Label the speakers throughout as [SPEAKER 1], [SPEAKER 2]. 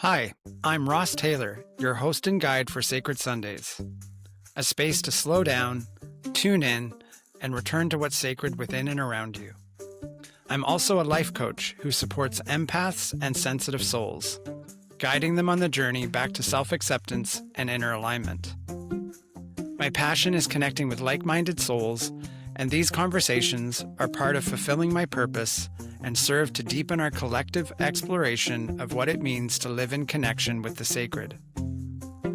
[SPEAKER 1] Hi, I'm Ross Tayler, your host and guide for Sacred Sundays, a space to slow down, tune in, and return to what's sacred within and around you. I'm also a life coach who supports empaths and sensitive souls, guiding them on the journey back to self-acceptance and inner alignment. My passion is connecting with like-minded souls, and these conversations are part of fulfilling my purpose and serve to deepen our collective exploration of what it means to live in connection with the sacred.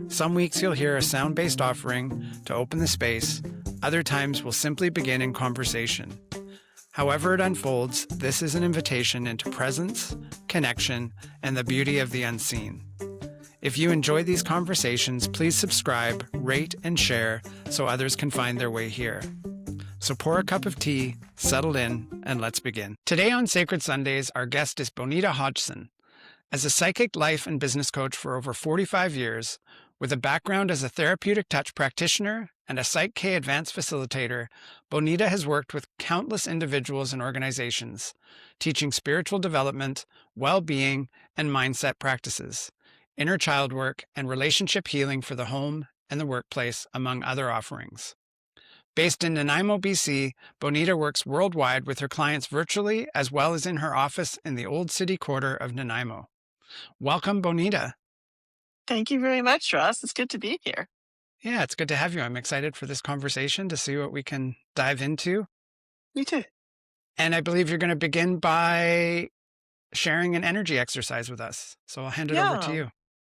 [SPEAKER 1] Some weeks you'll hear a sound-based offering to open the space, other times we'll simply begin in conversation. However it unfolds, this is an invitation into presence, connection, and the beauty of the unseen. If you enjoy these conversations, please subscribe, rate, and share so others can find their way here. So pour a cup of tea, settle in, and let's begin. Today on Sacred Sundays, our guest is Bonita Hodgson. As a psychic life and business coach for over 45 years, with a background as a Therapeutic Touch practitioner and a PSYCH-K advanced facilitator, Bonita has worked with countless individuals and organizations, teaching spiritual development, well-being, and mindset practices, inner child work, and relationship healing for the home and the workplace, among other offerings. Based in Nanaimo, BC, Bonita works worldwide with her clients virtually as well as in her office in the Old City Quarter of Nanaimo. Welcome, Bonita.
[SPEAKER 2] Thank you very much, Ross. It's good to be here.
[SPEAKER 1] Yeah, it's good to have you. I'm excited for this conversation to see what we can dive into.
[SPEAKER 2] Me too.
[SPEAKER 1] And I believe you're going to begin by sharing an energy exercise with us. So I'll hand it over to
[SPEAKER 2] Yeah,
[SPEAKER 1] you.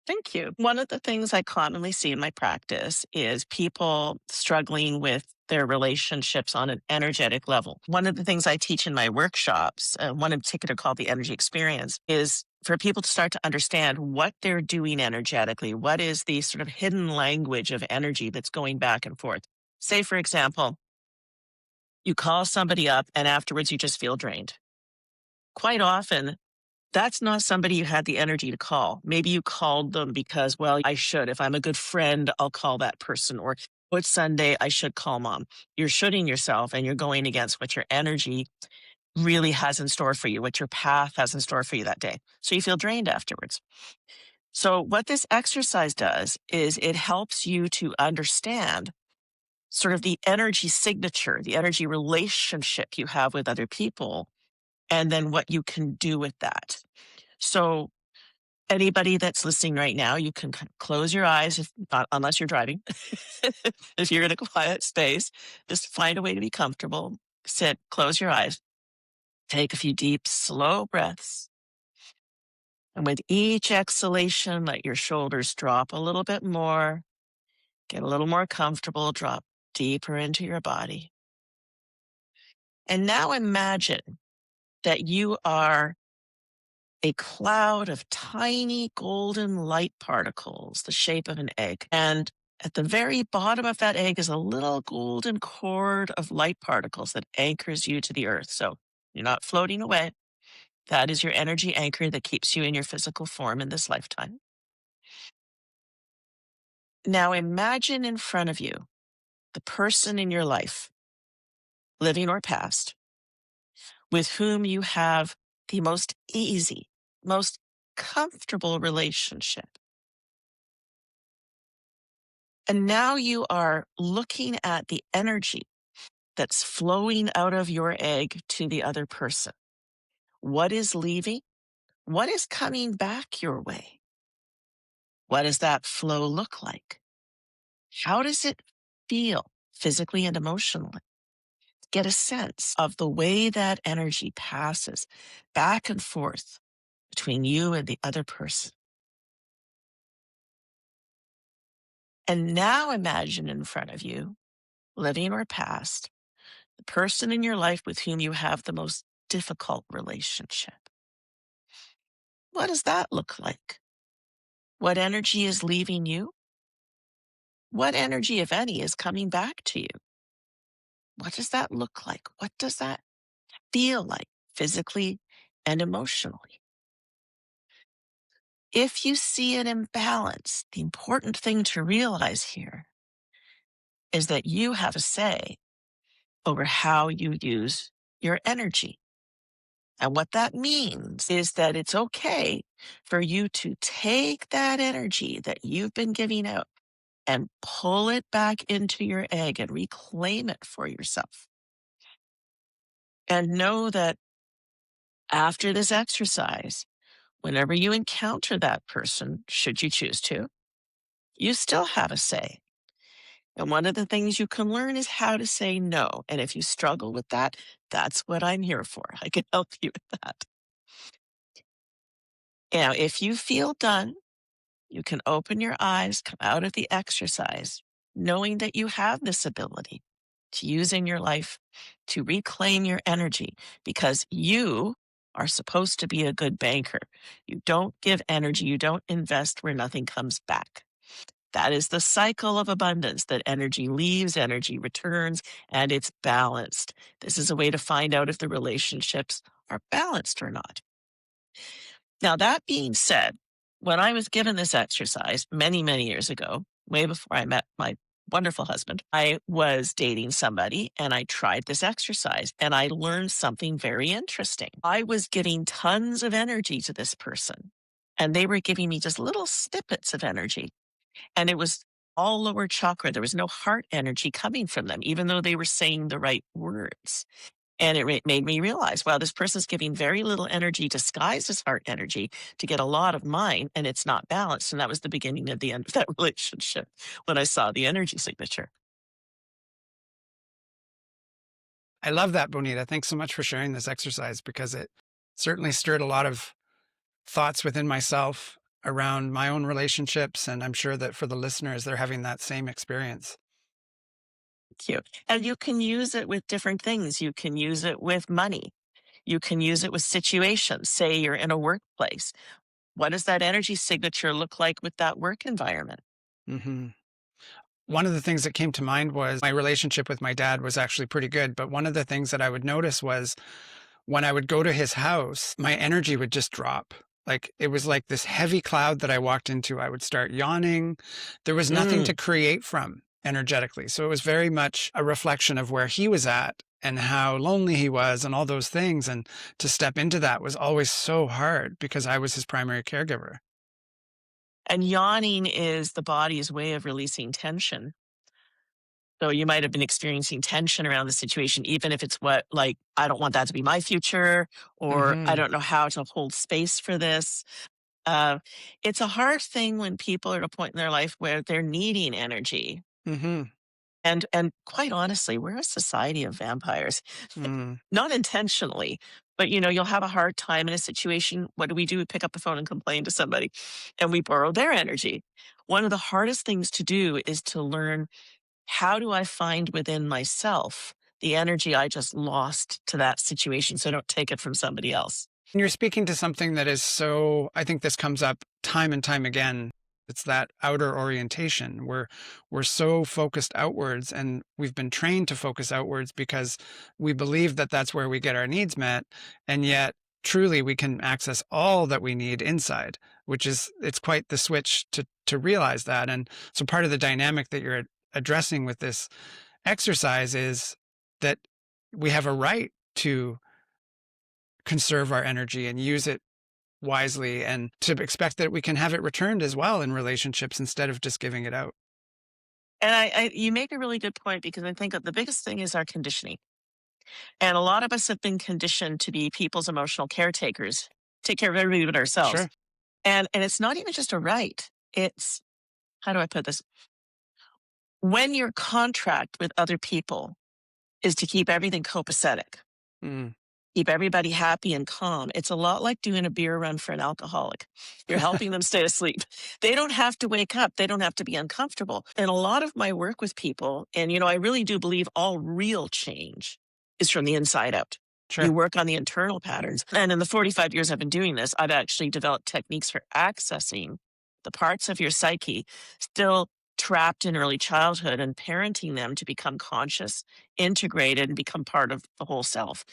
[SPEAKER 2] thank you. One of the things I commonly see in my practice is people struggling with their relationships on an energetic level. One of the things I teach in my workshops, one in particular called the energy experience, is for people to start to understand what they're doing energetically. What is the sort of hidden language of energy that's going back and forth? Say, for example, you call somebody up and afterwards you just feel drained. Quite often, that's not somebody you had the energy to call. Maybe you called them because, well, I should. If I'm a good friend, I'll call that person. Or it's Sunday, I should call mom. You're shooting yourself and you're going against what your energy really has in store for you, what your path has in store for you that day. So you feel drained afterwards. So what this exercise does is it helps you to understand sort of the energy signature, the energy relationship you have with other people, and then what you can do with that. So anybody that's listening right now, you can kind of close your eyes, if not, unless you're driving. If you're in a quiet space, just find a way to be comfortable. Sit, close your eyes, take a few deep, slow breaths. And with each exhalation, let your shoulders drop a little bit more, get a little more comfortable, drop deeper into your body. And now imagine that you are a cloud of tiny golden light particles, the shape of an egg. And at the very bottom of that egg is a little golden cord of light particles that anchors you to the earth. So you're not floating away. That is your energy anchor that keeps you in your physical form in this lifetime. Now imagine in front of you the person in your life, living or past, with whom you have the most easy, most comfortable relationship. And now you are looking at the energy that's flowing out of your egg to the other person. What is leaving? What is coming back your way? What does that flow look like? How does it feel physically and emotionally? Get a sense of the way that energy passes back and forth between you and the other person. And now imagine in front of you, living or past, the person in your life with whom you have the most difficult relationship. What does that look like? What energy is leaving you? What energy, if any, is coming back to you? What does that look like? What does that feel like physically and emotionally? If you see an imbalance, the important thing to realize here is that you have a say over how you use your energy. And what that means is that it's okay for you to take that energy that you've been giving out and pull it back into your egg and reclaim it for yourself. And know that after this exercise, whenever you encounter that person, should you choose to, you still have a say. And one of the things you can learn is how to say no. And if you struggle with that, that's what I'm here for. I can help you with that. Now, if you feel done, you can open your eyes, come out of the exercise, knowing that you have this ability to use in your life to reclaim your energy because you are supposed to be a good banker. You don't give energy, you don't invest where nothing comes back. That is the cycle of abundance that energy leaves, energy returns, and it's balanced. This is a way to find out if the relationships are balanced or not. Now, that being said, when I was given this exercise many, many years ago, way before I met my wonderful husband, I was dating somebody and I tried this exercise and I learned something very interesting. I was giving tons of energy to this person and they were giving me just little snippets of energy. And it was all lower chakra. There was no heart energy coming from them, even though they were saying the right words. And it made me realize, wow, this person's giving very little energy disguised as heart energy to get a lot of mine, and it's not balanced. And that was the beginning of the end of that relationship when I saw the energy signature.
[SPEAKER 1] I love that, Bonita. Thanks so much for sharing this exercise because it certainly stirred a lot of thoughts within myself around my own relationships. And I'm sure that for the listeners, they're having that same experience.
[SPEAKER 2] Cute. And you can use it with different things. You can use it with money. You can use it with situations. Say you're in a workplace. What does that energy signature look like with that work environment?
[SPEAKER 1] Hmm. One of the things that came to mind was my relationship with my dad was actually pretty good. But one of the things that I would notice was when I would go to his house, my energy would just drop. Like it was like this heavy cloud that I walked into. I would start yawning. There was nothing
[SPEAKER 2] Mm.
[SPEAKER 1] to create from energetically. So it was very much a reflection of where he was at and how lonely he was and all those things. And to step into that was always so hard because I was his primary caregiver.
[SPEAKER 2] And yawning is the body's way of releasing tension. So you might have been experiencing tension around the situation, even if it's what, like, I don't want that to be my future, or I
[SPEAKER 1] Hmm.
[SPEAKER 2] don't know how to hold space for this. Uh, it's a hard thing when people are at a point in their life where they're needing energy.
[SPEAKER 1] Hmm.
[SPEAKER 2] And quite honestly, we're a society of vampires,
[SPEAKER 1] Mm.
[SPEAKER 2] not intentionally, but you'll have a hard time in a situation. What do? We pick up the phone and complain to somebody, and we borrow their energy. One of the hardest things to do is to learn, how do I find within myself the energy I just lost to that situation so I don't take it from somebody else?
[SPEAKER 1] And you're speaking to something that is so, I think this comes up time and time again. It's that outer orientation. We're so focused outwards and we've been trained to focus outwards because we believe that that's where we get our needs met. And yet truly we can access all that we need inside, which is, it's quite the switch to realize that. And so part of the dynamic that you're addressing with this exercise is that we have a right to conserve our energy and use it wisely and to expect that we can have it returned as well in relationships instead of just giving it out.
[SPEAKER 2] And you make a really good point, because I think that the biggest thing is our conditioning. And a lot of us have been conditioned to be people's emotional caretakers, take care of everybody but ourselves.
[SPEAKER 1] Sure.
[SPEAKER 2] And it's not even just a right. It's, how do I put this? When your contract with other people is to keep everything copacetic,
[SPEAKER 1] Mm.
[SPEAKER 2] keep everybody happy and calm, it's a lot like doing a beer run for an alcoholic. You're helping them stay asleep. They don't have to wake up. They don't have to be uncomfortable. And a lot of my work with people, and I really do believe all real change is from the inside out. You
[SPEAKER 1] Sure.
[SPEAKER 2] work on the internal patterns. And in the 45 years I've been doing this, I've actually developed techniques for accessing the parts of your psyche still trapped in early childhood and parenting them to become conscious, integrated, and become part of the whole self.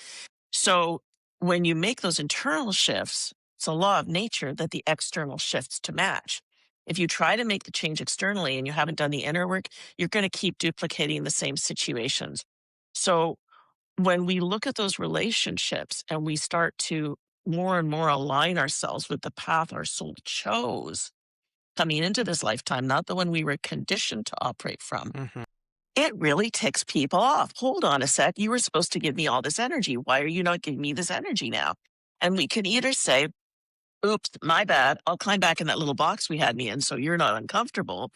[SPEAKER 2] So when you make those internal shifts, it's a law of nature that the external shifts to match. If you try to make the change externally and you haven't done the inner work, you're going to keep duplicating the same situations. So when we look at those relationships and we start to more and more align ourselves with the path our soul chose coming into this lifetime, not the one we were conditioned to operate from,
[SPEAKER 1] Hmm.
[SPEAKER 2] it really ticks people off. Hold on a sec. You were supposed to give me all this energy. Why are you not giving me this energy now? And we can either say, oops, my bad. I'll climb back in that little box we had me in so you're not uncomfortable.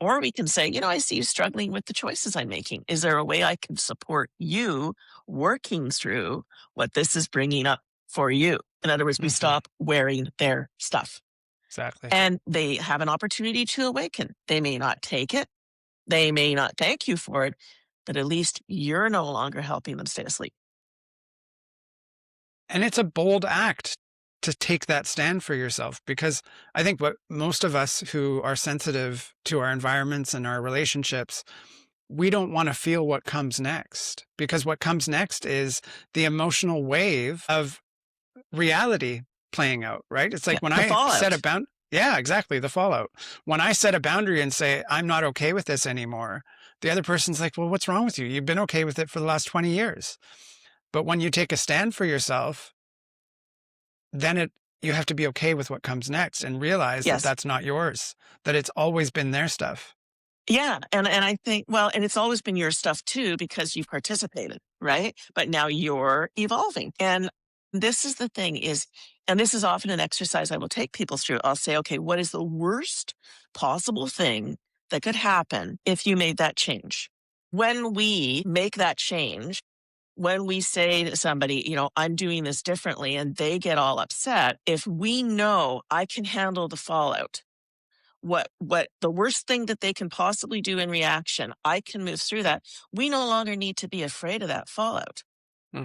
[SPEAKER 2] Or we can say, I see you struggling with the choices I'm making. Is there a way I can support you working through what this is bringing up for you? In other words, we
[SPEAKER 1] Hmm.
[SPEAKER 2] stop wearing their stuff
[SPEAKER 1] Exactly.
[SPEAKER 2] and they have an opportunity to awaken. They may not take it. They may not thank you for it, but at least you're no longer helping them stay asleep.
[SPEAKER 1] And it's a bold act to take that stand for yourself, because I think what most of us who are sensitive to our environments and our relationships, we don't want to feel what comes next, because what comes next is the emotional wave of reality playing out, right? It's
[SPEAKER 2] Yeah,
[SPEAKER 1] like when
[SPEAKER 2] the
[SPEAKER 1] I set a
[SPEAKER 2] fallout.
[SPEAKER 1] bound, yeah, exactly, the fallout. When I set a boundary and say, I'm not okay with this anymore, the other person's like, well, what's wrong with you? You've been okay with it for the last 20 years. But when you take a stand for yourself, then you have to be okay with what comes next and realize that
[SPEAKER 2] Yes.
[SPEAKER 1] that's not yours, that it's always been their stuff.
[SPEAKER 2] Yeah, and I think, well, and it's always been your stuff too because you've participated, right? But now you're evolving. And this is the thing is, and this is often an exercise I will take people through. I'll say, okay, what is the worst possible thing that could happen if you made that change? When we make that change, when we say to somebody, I'm doing this differently and they get all upset, if we know I can handle the fallout, what the worst thing that they can possibly do in reaction, I can move through that. We no longer need to be afraid of that fallout.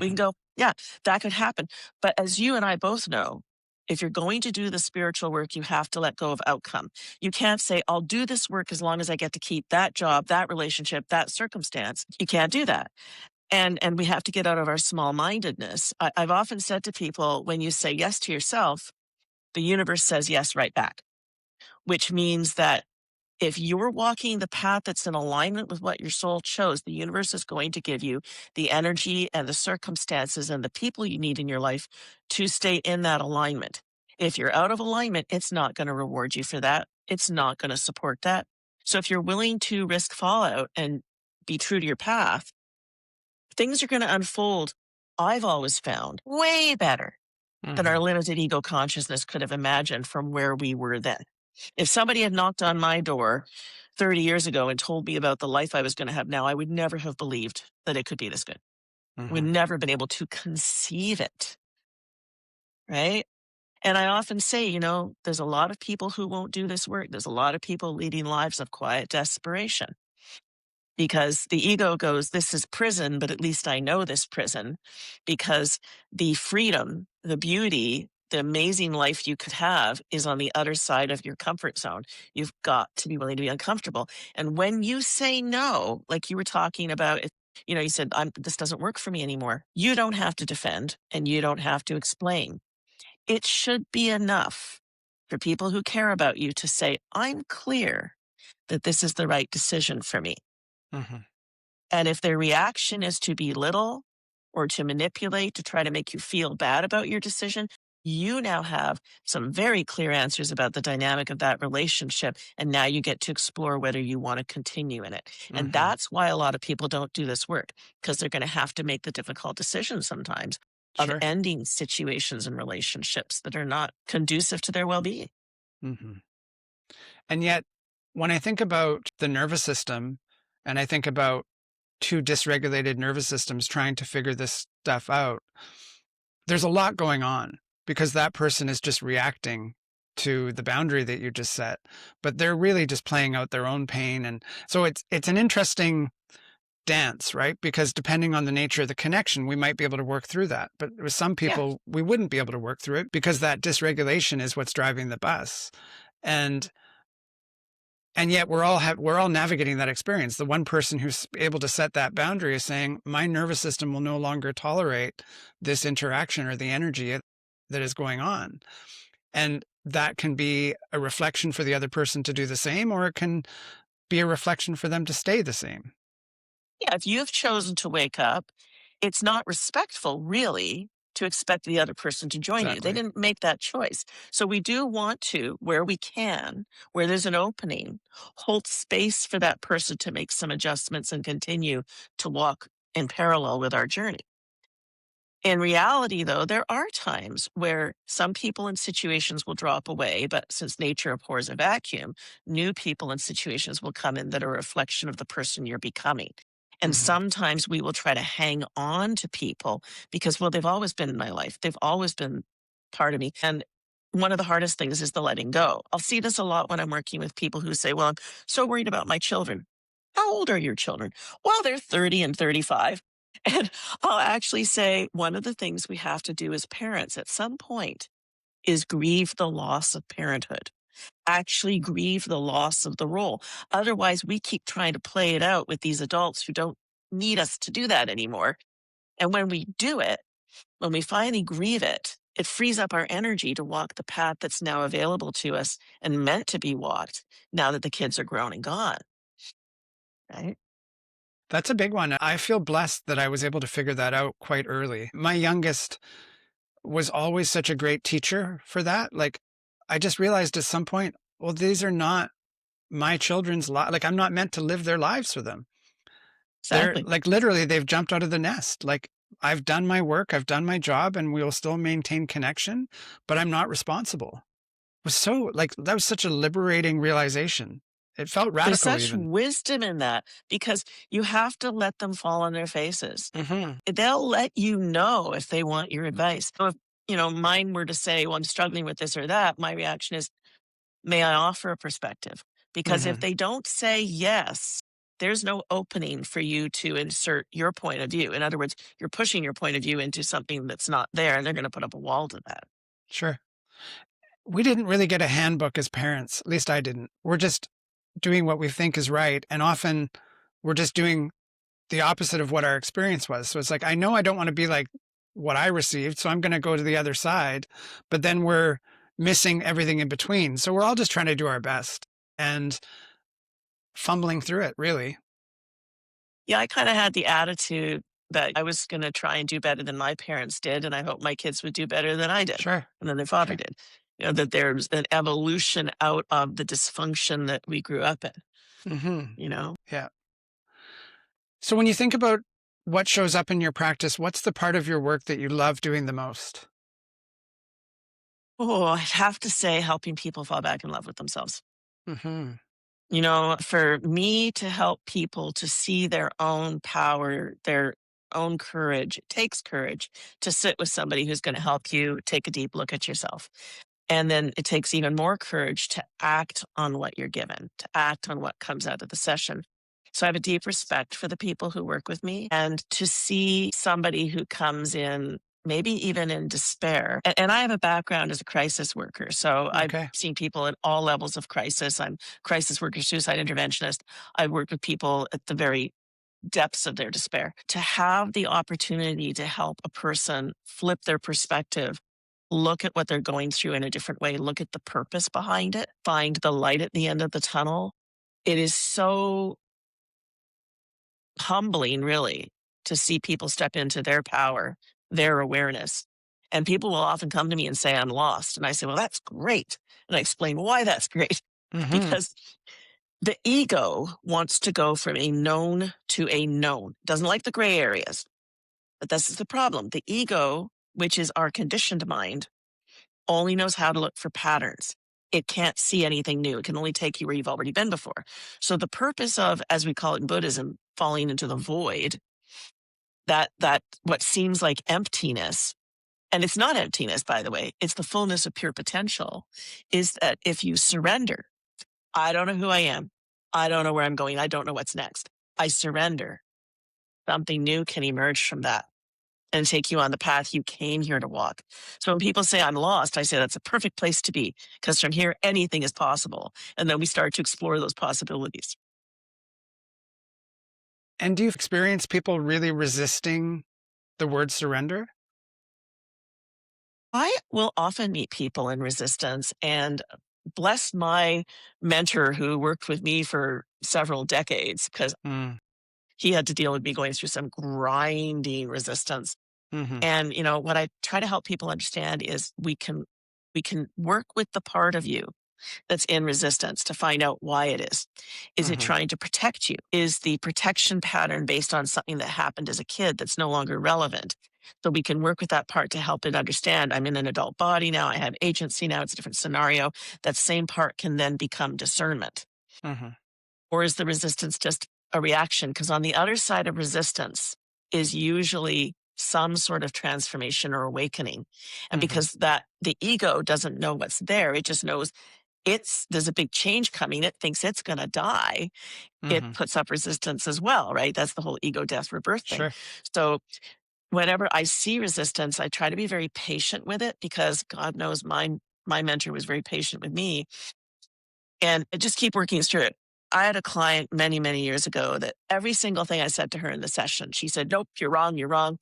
[SPEAKER 2] We can
[SPEAKER 1] Hmm.
[SPEAKER 2] go, yeah, that could happen. But as you and I both know, if you're going to do the spiritual work, you have to let go of outcome. You can't say, I'll do this work as long as I get to keep that job, that relationship, that circumstance. You can't do that. And we have to get out of our small mindedness. I've often said to people, when you say yes to yourself, the universe says yes right back, which means that if you're walking the path that's in alignment with what your soul chose, the universe is going to give you the energy and the circumstances and the people you need in your life to stay in that alignment. If you're out of alignment, it's not going to reward you for that. It's not going to support that. So if you're willing to risk fallout and be true to your path, things are going to unfold, I've always found, way better than
[SPEAKER 1] Hmm.
[SPEAKER 2] our limited ego consciousness could have imagined from where we were then. If somebody had knocked on my door 30 years ago and told me about the life I was going to have now, I would never have believed that it could be this good. I would
[SPEAKER 1] Hmm.
[SPEAKER 2] never been able to conceive it. Right. And I often say, there's a lot of people who won't do this work. There's a lot of people leading lives of quiet desperation because the ego goes, this is prison, but at least I know this prison, because the freedom, the beauty, the amazing life you could have is on the other side of your comfort zone. You've got to be willing to be uncomfortable. And when you say no, like you were talking about, you said, this doesn't work for me anymore. You don't have to defend and you don't have to explain. It should be enough for people who care about you to say, I'm clear that this is the right decision for me.
[SPEAKER 1] Hmm.
[SPEAKER 2] And if their reaction is to belittle or to manipulate to try to make you feel bad about your decision, you now have some very clear answers about the dynamic of that relationship. And now you get to explore whether you want to continue in it. And
[SPEAKER 1] Hmm.
[SPEAKER 2] that's why a lot of people don't do this work, because they're going to have to make the difficult decisions sometimes of
[SPEAKER 1] Sure.
[SPEAKER 2] ending situations and relationships that are not conducive to their well being.
[SPEAKER 1] Hmm. And yet, when I think about the nervous system and I think about two dysregulated nervous systems trying to figure this stuff out, there's a lot going on, because that person is just reacting to the boundary that you just set, but they're really just playing out their own pain. And so it's an interesting dance, right? Because depending on the nature of the connection, we might be able to work through that. But with some
[SPEAKER 2] Yeah.
[SPEAKER 1] people, we wouldn't be able to work through it because that dysregulation is what's driving the bus. And yet we're all navigating that experience. The one person who's able to set that boundary is saying, my nervous system will no longer tolerate this interaction or the energy that is going on. And that can be a reflection for the other person to do the same, or it can be a reflection for them to stay the same.
[SPEAKER 2] Yeah. If you've chosen to wake up, it's not respectful, really, to expect the other person to join you. They
[SPEAKER 1] Exactly.
[SPEAKER 2] didn't make that choice. So we do want to, where we can, where there's an opening, hold space for that person to make some adjustments and continue to walk in parallel with our journey. In reality, though, there are times where some people and situations will drop away, but since nature abhors a vacuum, new people and situations will come in that are a reflection of the person you're becoming. And
[SPEAKER 1] Hmm.
[SPEAKER 2] sometimes we will try to hang on to people because, well, they've always been in my life. They've always been part of me. And one of the hardest things is the letting go. I'll see this a lot when I'm working with people who say, well, I'm so worried about my children. How old are your children? Well, they're 30 and 35. And I'll actually say one of the things we have to do as parents at some point is grieve the loss of parenthood, actually grieve the loss of the role. Otherwise, we keep trying to play it out with these adults who don't need us to do that anymore. And when we do it, when we finally grieve it, it frees up our energy to walk the path that's now available to us and meant to be walked now that the kids are grown and gone. Right?
[SPEAKER 1] That's a big one. I feel blessed that I was able to figure that out quite early. My youngest was always such a great teacher for that. Like, I just realized at some point, well, these are not my children's lives. Like, I'm not meant to live their lives for them. They're
[SPEAKER 2] Exactly.
[SPEAKER 1] like, literally, they've jumped out of the nest. Like, I've done my work, I've done my job, and we'll still maintain connection, but I'm not responsible. It was so like, that was such a liberating realization. It felt
[SPEAKER 2] There's
[SPEAKER 1] radical
[SPEAKER 2] such
[SPEAKER 1] even.
[SPEAKER 2] wisdom in that because you have to let them fall on their faces.
[SPEAKER 1] Hmm.
[SPEAKER 2] They'll let you know if they want your advice. So if, mine were to say, well, I'm struggling with this or that, my reaction is, may I offer a perspective? Because if
[SPEAKER 1] Hmm.
[SPEAKER 2] they don't say yes, there's no opening for you to insert your point of view. In other words, you're pushing your point of view into something that's not there, and they're going to put up a wall to that.
[SPEAKER 1] Sure. We didn't really get a handbook as parents. At least I didn't. We're just doing what we think is right. And often we're just doing the opposite of what our experience was. So it's like, I know I don't want to be like what I received. So I'm going to go to the other side. But then we're missing everything in between. So we're all just trying to do our best and fumbling through it, really.
[SPEAKER 2] Yeah, I kind of had the attitude that I was going to try and do better than my parents did, and I hope my kids would do better than I did
[SPEAKER 1] Sure.
[SPEAKER 2] and than their father
[SPEAKER 1] Sure.
[SPEAKER 2] did. That there's an evolution out of the dysfunction that we grew up in,
[SPEAKER 1] Hmm.
[SPEAKER 2] you know?
[SPEAKER 1] Yeah. So when you think about what shows up in your practice, what's the part of your work that you love doing the most?
[SPEAKER 2] Oh, I'd have to say helping people fall back in love with themselves.
[SPEAKER 1] Hmm.
[SPEAKER 2] For me to help people to see their own power, their own courage, it takes courage to sit with somebody who's going to help you take a deep look at yourself. And then it takes even more courage to act on what you're given, to act on what comes out of the session. So I have a deep respect for the people who work with me and to see somebody who comes in maybe even in despair. And I have a background as a crisis worker. So I've
[SPEAKER 1] Okay.
[SPEAKER 2] seen people at all levels of crisis. I'm crisis worker, suicide interventionist. I work with people at the very depths of their despair. To have the opportunity to help a person flip their perspective, look at what they're going through in a different way, look at the purpose behind it, find the light at the end of the tunnel. It is so humbling, really, to see people step into their power, their awareness. And people will often come to me and say, I'm lost. And I say, well, that's great. And I explain why that's great.
[SPEAKER 1] Hmm.
[SPEAKER 2] Because the ego wants to go from a known to a known, doesn't like the gray areas. But this is the problem. The ego, which is our conditioned mind, only knows how to look for patterns. It can't see anything new. It can only take you where you've already been before. So the purpose of, as we call it in Buddhism, falling into the void, that what seems like emptiness, and it's not emptiness, by the way, it's the fullness of pure potential, is that if you surrender, I don't know who I am. I don't know where I'm going. I don't know what's next. I surrender. Something new can emerge from that and take you on the path you came here to walk. So when people say I'm lost, I say that's a perfect place to be because from here, anything is possible. And then we start to explore those possibilities.
[SPEAKER 1] And do you experience people really resisting the word surrender?
[SPEAKER 2] I will often meet people in resistance and bless my mentor who worked with me for several decades because
[SPEAKER 1] Mm.
[SPEAKER 2] He had to deal with me going through some grinding resistance.
[SPEAKER 1] Mhm.
[SPEAKER 2] And, what I try to help people understand is we can work with the part of you that's in resistance to find out why it is. Is it
[SPEAKER 1] Mhm.
[SPEAKER 2] trying to protect you? Is the protection pattern based on something that happened as a kid that's no longer relevant? So we can work with that part to help it understand I'm in an adult body now, I have agency now, it's a different scenario. That same part can then become discernment.
[SPEAKER 1] Mhm.
[SPEAKER 2] Or is the resistance just a reaction? Because on the other side of resistance is usually some sort of transformation or awakening. And
[SPEAKER 1] Mhm.
[SPEAKER 2] because that the ego doesn't know what's there, it just knows there's a big change coming. It thinks it's going to die. It
[SPEAKER 1] Mhm.
[SPEAKER 2] puts up resistance as well, right? That's the whole ego, death, rebirth thing.
[SPEAKER 1] Sure.
[SPEAKER 2] So whenever I see resistance, I try to be very patient with it because God knows my mentor was very patient with me and just keep working through it. I had a client many, many years ago that every single thing I said to her in the session, she said, "Nope, you're wrong, you're wrong."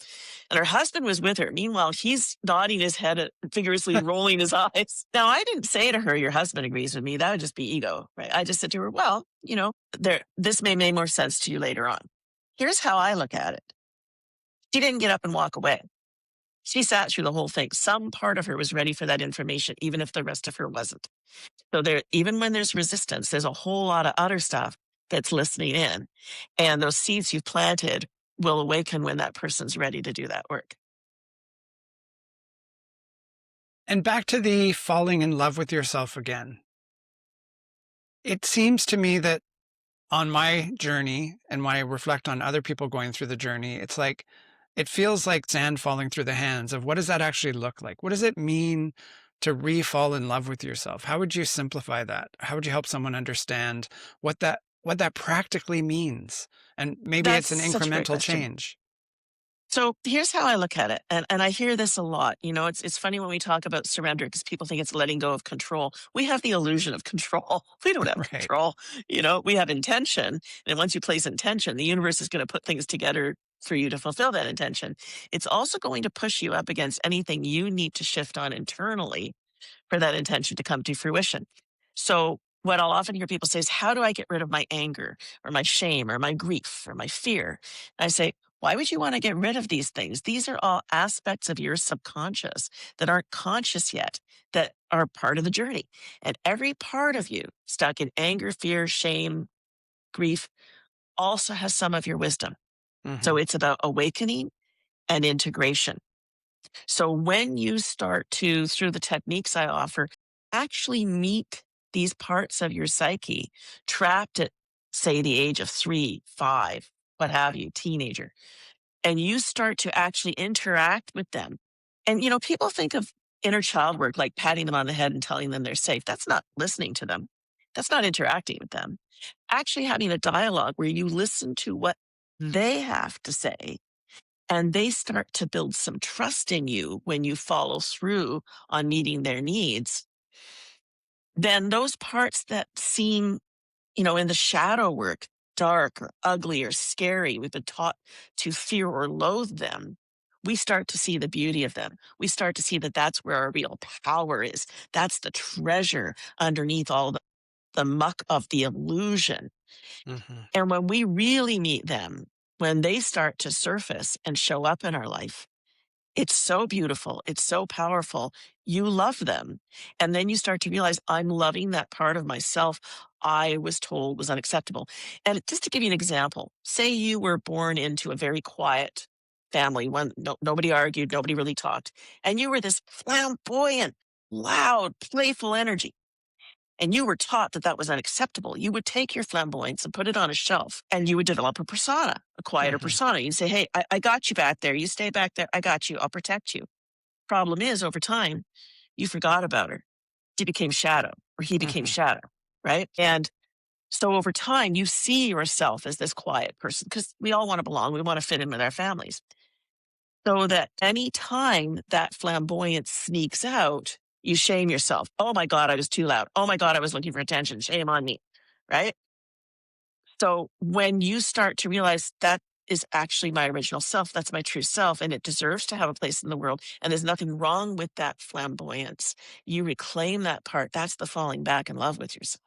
[SPEAKER 2] And her husband was with her. Meanwhile, he's nodding his head and vigorously rolling his eyes. Now, I didn't say to her, "Your husband agrees with me." That would just be ego, right? I just said to her, "Well, this may make more sense to you later on. Here's how I look at it." She didn't get up and walk away. She sat through the whole thing. Some part of her was ready for that information, even if the rest of her wasn't. So even when there's resistance, there's a whole lot of other stuff that's listening in. And those seeds you've planted will awaken when that person's ready to do that work.
[SPEAKER 1] And back to the falling in love with yourself again. It seems to me that on my journey and when I reflect on other people going through the journey, it's like it feels like sand falling through the hands of what does that actually look like? What does it mean to re-fall in love with yourself? How would you simplify that? How would you help someone understand what that practically means? And maybe
[SPEAKER 2] That's
[SPEAKER 1] it's an
[SPEAKER 2] such a great
[SPEAKER 1] incremental
[SPEAKER 2] question.
[SPEAKER 1] change.
[SPEAKER 2] So here's how I look at it. And I hear this a lot. It's funny when we talk about surrender because people think it's letting go of control. We have the illusion of control. We don't have
[SPEAKER 1] Right.
[SPEAKER 2] control. We have intention. And once you place intention, the universe is going to put things together for you to fulfill that intention. It's also going to push you up against anything you need to shift on internally for that intention to come to fruition. So, what I'll often hear people say is, "How do I get rid of my anger or my shame or my grief or my fear?" And I say, why would you want to get rid of these things? These are all aspects of your subconscious that aren't conscious yet, that are part of the journey. And every part of you stuck in anger, fear, shame, grief also has some of your wisdom. So,
[SPEAKER 1] Hmm.
[SPEAKER 2] it's about awakening and integration. So when you start to, through the techniques I offer, actually meet these parts of your psyche trapped at, say, the age of 3, 5, what have you, teenager, and you start to actually interact with them. And, people think of inner child work like patting them on the head and telling them they're safe. That's not listening to them. That's not interacting with them. Actually having a dialogue where you listen to what they have to say and they start to build some trust in you when you follow through on meeting their needs, then those parts that seem, in the shadow work, dark or ugly or scary, we've been taught to fear or loathe them. We start to see the beauty of them. We start to see that that's where our real power is. That's the treasure underneath all the muck of the illusion.
[SPEAKER 1] Hmm.
[SPEAKER 2] And when we really meet them, when they start to surface and show up in our life, it's so beautiful. It's so powerful. You love them. And then you start to realize I'm loving that part of myself I was told was unacceptable. And just to give you an example, say you were born into a very quiet family, one nobody argued, nobody really talked, and you were this flamboyant, loud, playful energy. And you were taught that that was unacceptable. You would take your flamboyance and put it on a shelf and you would develop a persona, a quieter
[SPEAKER 1] Hmm.
[SPEAKER 2] persona. You'd say, "Hey, I got you back there. You stay back there. I got you. I'll protect you." Problem is, over time, you forgot about her. She became shadow or he became
[SPEAKER 1] Hmm.
[SPEAKER 2] shadow, right? And so over time, you see yourself as this quiet person because we all want to belong. We want to fit in with our families. So that any time that flamboyance sneaks out, you shame yourself. "Oh my God, I was too loud. Oh my God, I was looking for attention. Shame on me." Right? So when you start to realize that is actually my original self, that's my true self, and it deserves to have a place in the world, and there's nothing wrong with that flamboyance. You reclaim that part. That's the falling back in love with yourself.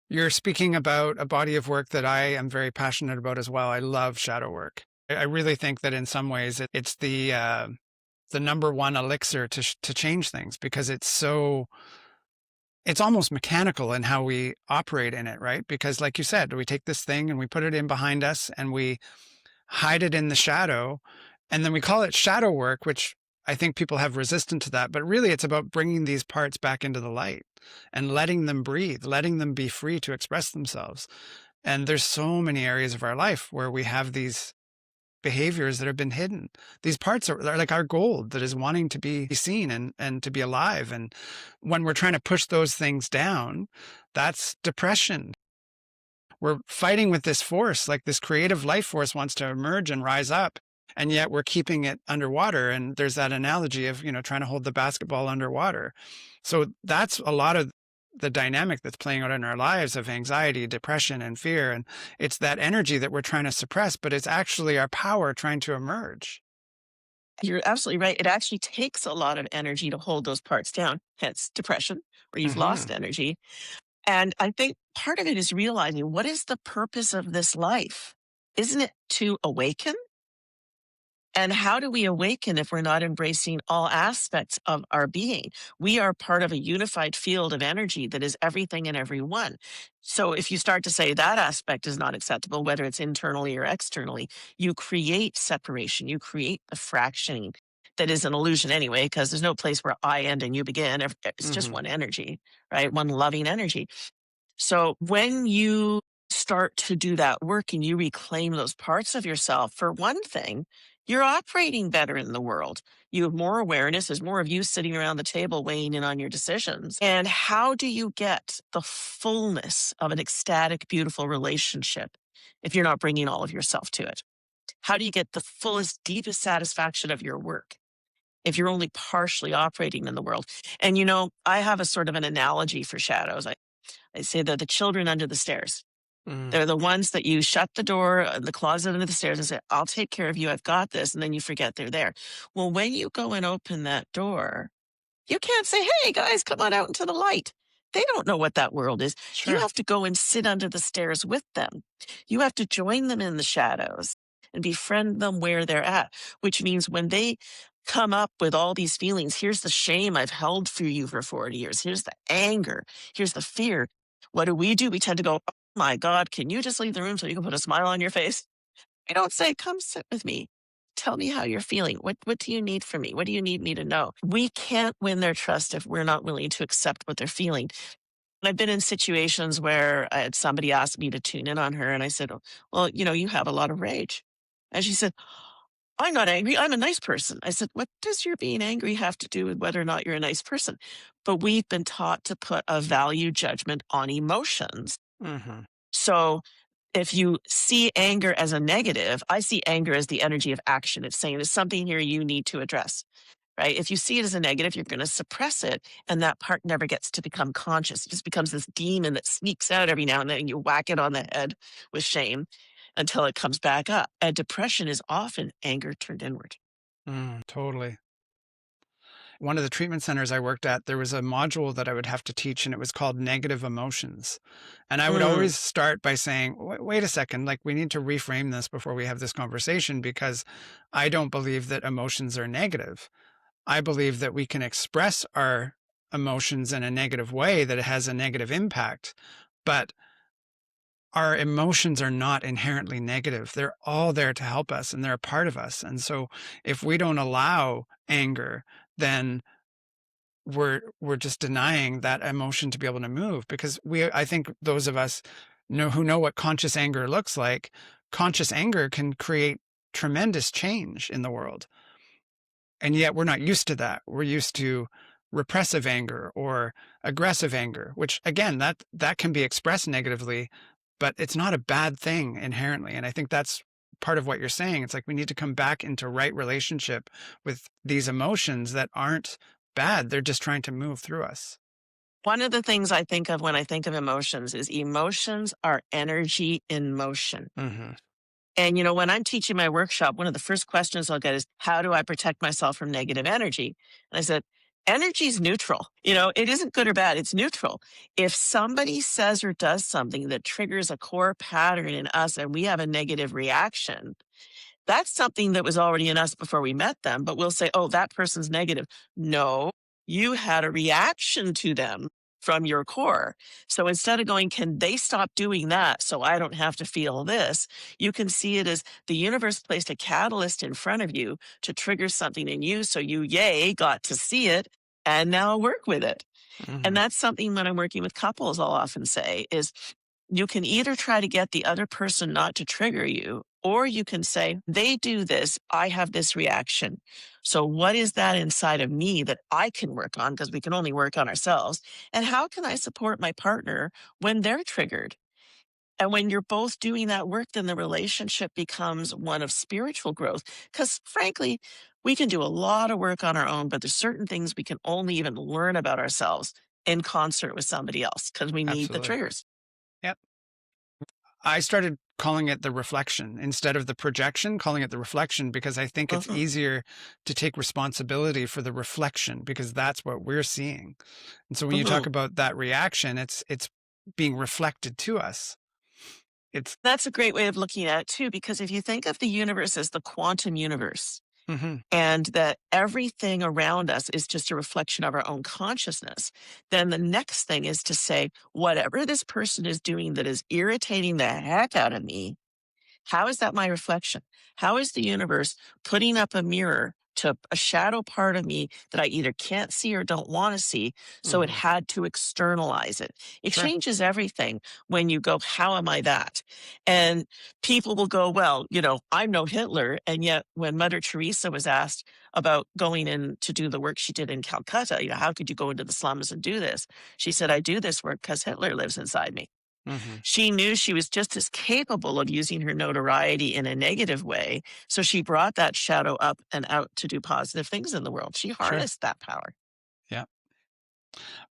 [SPEAKER 1] You're speaking about a body of work that I am very passionate about as well. I love shadow work. I really think that in some ways it's the number one elixir to change things, because it's almost mechanical in how we operate in it, right? Because like you said, we take this thing and we put it in behind us and we hide it in the shadow, and then we call it shadow work, which I think people have resistance to that. But really, it's about bringing these parts back into the light and letting them breathe, letting them be free to express themselves. And there's so many areas of our life where we have these behaviors that have been hidden. These parts are like our gold that is wanting to be seen and to be alive. And when we're trying to push those things down, that's depression. We're fighting with this force, like this creative life force wants to emerge and rise up, and yet we're keeping it underwater. And there's that analogy of, trying to hold the basketball underwater. So that's a lot of the dynamic that's playing out in our lives of anxiety, depression, and fear. And it's that energy that we're trying to suppress, but it's actually our power trying to emerge.
[SPEAKER 2] You're absolutely right. It actually takes a lot of energy to hold those parts down, hence depression, where you've
[SPEAKER 1] Hmm.
[SPEAKER 2] lost energy. And I think part of it is realizing, what is the purpose of this life? Isn't it to awaken? And how do we awaken if we're not embracing all aspects of our being? We are part of a unified field of energy that is everything and everyone. So if you start to say that aspect is not acceptable, whether it's internally or externally, you create separation, you create the fractioning that is an illusion anyway, because there's no place where I end and you begin. It's just
[SPEAKER 1] Hmm.
[SPEAKER 2] one energy, right? One loving energy. So when you start to do that work and you reclaim those parts of yourself, for one thing, you're operating better in the world. You have more awareness. There's more of you sitting around the table weighing in on your decisions. And how do you get the fullness of an ecstatic, beautiful relationship if you're not bringing all of yourself to it? How do you get the fullest, deepest satisfaction of your work if you're only partially operating in the world? And I have a sort of an analogy for shadows. I say they're the children under the stairs.
[SPEAKER 1] Mm.
[SPEAKER 2] They're the ones that you shut the door, the closet under the stairs, and say, I'll take care of you. I've got this. And then you forget they're there. Well, when you go and open that door, you can't say, hey, guys, come on out into the light. They don't know what that world is. You
[SPEAKER 1] Sure.
[SPEAKER 2] have to go and sit under the stairs with them. You have to join them in the shadows and befriend them where they're at, which means when they come up with all these feelings, here's the shame I've held for you for 40 years. Here's the anger. Here's the fear. What do? We tend to go, oh my God, can you just leave the room so you can put a smile on your face? I don't say, come sit with me. Tell me how you're feeling. What do you need from me? What do you need me to know? We can't win their trust if we're not willing to accept what they're feeling. And I've been in situations where I had somebody ask me to tune in on her, and I said, "Oh, well, you have a lot of rage." And she said, I'm not angry. I'm a nice person. I said, what does your being angry have to do with whether or not you're a nice person? But we've been taught to put a value judgment on emotions.
[SPEAKER 1] Hmm.
[SPEAKER 2] So if you see anger as a negative, I see anger as the energy of action. It's saying there's something here you need to address, right? If you see it as a negative, you're going to suppress it. And that part never gets to become conscious. It just becomes this demon that sneaks out every now and then. And you whack it on the head with shame until it comes back up. And depression is often anger turned inward.
[SPEAKER 1] Totally. One of the treatment centers I worked at, there was a module that I would have to teach, and it was called negative emotions. And I would
[SPEAKER 2] Mm.
[SPEAKER 1] always start by saying, wait a second, like we need to reframe this before we have this conversation, because I don't believe that emotions are negative. I believe that we can express our emotions in a negative way, that it has a negative impact. But our emotions are not inherently negative. They're all there to help us, and they're a part of us. And so if we don't allow anger, then we're just denying that emotion to be able to move, because I think those of us who know what conscious anger looks like, conscious anger can create tremendous change in the world. And yet we're not used to that. We're used to repressive anger or aggressive anger, which again, that can be expressed negatively, but it's not a bad thing inherently. And I think that's part of what you're saying. It's like we need to come back into right relationship with these emotions that aren't bad. They're just trying to move through us.
[SPEAKER 2] One of the things I think of when I think of emotions is emotions are energy in motion.
[SPEAKER 1] Hmm.
[SPEAKER 2] And, when I'm teaching my workshop, one of the first questions I'll get is, how do I protect myself from negative energy? And I said, Energy's neutral. You know, it isn't good or bad, it's neutral. If somebody says or does something that triggers a core pattern in us and we have a negative reaction, that's something that was already in us before we met them, but we'll say, "Oh, that person's negative." No, you had a reaction to them from your core. So instead of going, "Can they stop doing that so I don't have to feel this?" You can see it as the universe placed a catalyst in front of you to trigger something in you. So you, yay, got to see it and now work with it. And
[SPEAKER 1] Hmm.
[SPEAKER 2] that's something when I'm working with couples, I'll often say is you can either try to get the other person not to trigger you, or you can say, they do this, I have this reaction. So, what is that inside of me that I can work on? Because we can only work on ourselves. And how can I support my partner when they're triggered? And when you're both doing that work, then the relationship becomes one of spiritual growth. Because frankly, we can do a lot of work on our own, but there's certain things we can only even learn about ourselves in concert with somebody else because we need the
[SPEAKER 1] Absolutely.
[SPEAKER 2] triggers.
[SPEAKER 1] Yep. I started calling it the reflection instead of the projection, calling it the reflection because I think it's
[SPEAKER 2] Mhm,
[SPEAKER 1] easier to take responsibility for the reflection because that's what we're seeing. And so when you talk
[SPEAKER 2] mhm.
[SPEAKER 1] about that reaction, it's being reflected to us. It's
[SPEAKER 2] That's a great way of looking at it too, because if you think of the universe as the quantum universe,
[SPEAKER 1] mhm,
[SPEAKER 2] and that everything around us is just a reflection of our own consciousness, then the next thing is to say, whatever this person is doing that is irritating the heck out of me, how is that my reflection? How is the universe putting up a mirror to a shadow part of me that I either can't see or don't want to see? So it
[SPEAKER 1] mhm.
[SPEAKER 2] had to externalize it. It
[SPEAKER 1] Sure.
[SPEAKER 2] changes everything when you go, how am I that? And people will go, well, you know, I'm no Hitler. And yet when Mother Teresa was asked about going in to do the work she did in Calcutta, you know, how could you go into the slums and do this? She said, I do this work because Hitler lives inside me.
[SPEAKER 1] Mhm.
[SPEAKER 2] She knew she was just as capable of using her notoriety in a negative way, so she brought that shadow up and out to do positive things in the world. She
[SPEAKER 1] Sure.
[SPEAKER 2] harnessed that power.
[SPEAKER 1] Yeah.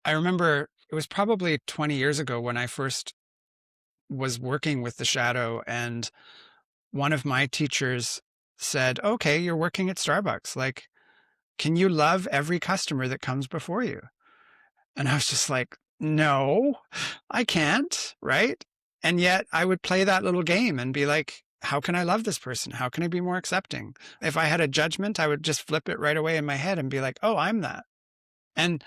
[SPEAKER 1] I remember it was probably 20 years ago when I first was working with the shadow and one of my teachers said, "Okay, you're working at Starbucks. Like, can you love every customer that comes before you?" And I was just like, "No, I can't." Right. And yet I would play that little game and be like, how can I love this person? How can I be more accepting? If I had a judgment, I would just flip it right away in my head and be like, oh, I'm that. And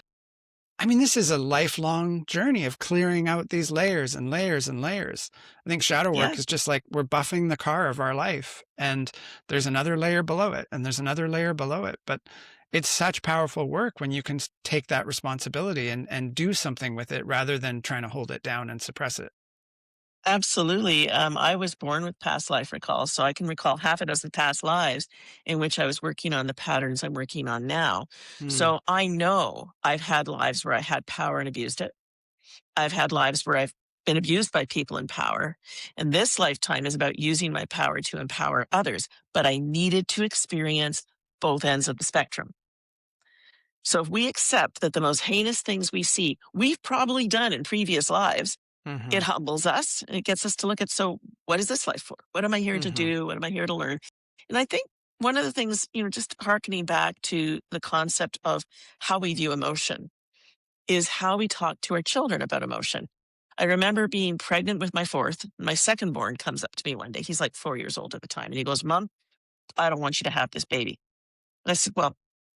[SPEAKER 1] I mean, this is a lifelong journey of clearing out these layers and layers and layers. I think shadow work is
[SPEAKER 2] Yes,
[SPEAKER 1] just like we're buffing the car of our life, and there's another layer below it, and there's another layer below it. But it's such powerful work when you can take that responsibility and do something with it rather than trying to hold it down and suppress it.
[SPEAKER 2] absolutely. I was born with past life recalls, so I can recall half a dozen past lives in which I was working on the patterns I'm working on now.
[SPEAKER 1] Mm,
[SPEAKER 2] So I know I've had lives where I had power and abused it. I've had lives where I've been abused by people in power. And this lifetime is about using my power to empower others. But I needed to experience both ends of the spectrum. So if we accept that the most heinous things we see, we've probably done in previous lives,
[SPEAKER 1] mm-hmm,
[SPEAKER 2] it humbles us and it gets us to look at, so what is this life for? What am I here to
[SPEAKER 1] mm-hmm,
[SPEAKER 2] do? What am I here to learn? And I think one of the things, you know, just harkening back to the concept of how we view emotion is how we talk to our children about emotion. I remember being pregnant with my fourth. My second born comes up to me one day. He's like 4 years old at the time. And he goes, Mom, I don't want you to have this baby. And I said, well,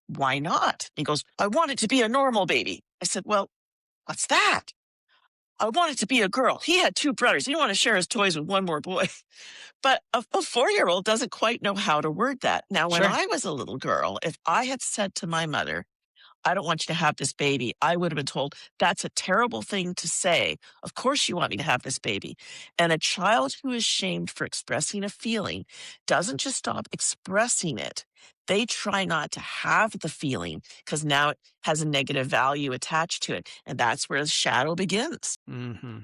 [SPEAKER 2] why not? He goes, I want it to be a normal baby. I said, well, what's that? I want it to be a girl. He had two brothers. He didn't want to share his toys with one more boy. But a 4 year old doesn't quite know how to word that. Now, when
[SPEAKER 1] sure.
[SPEAKER 2] I was a little girl, if I had said to my mother, I don't want you to have this baby, I would have been told, that's a terrible thing to say. Of course, you want me to have this baby. And a child who is shamed for expressing a feeling doesn't just stop expressing it. They try not to have the feeling because now it has a negative value attached to it. And that's where the shadow begins.
[SPEAKER 1] Mm-hmm.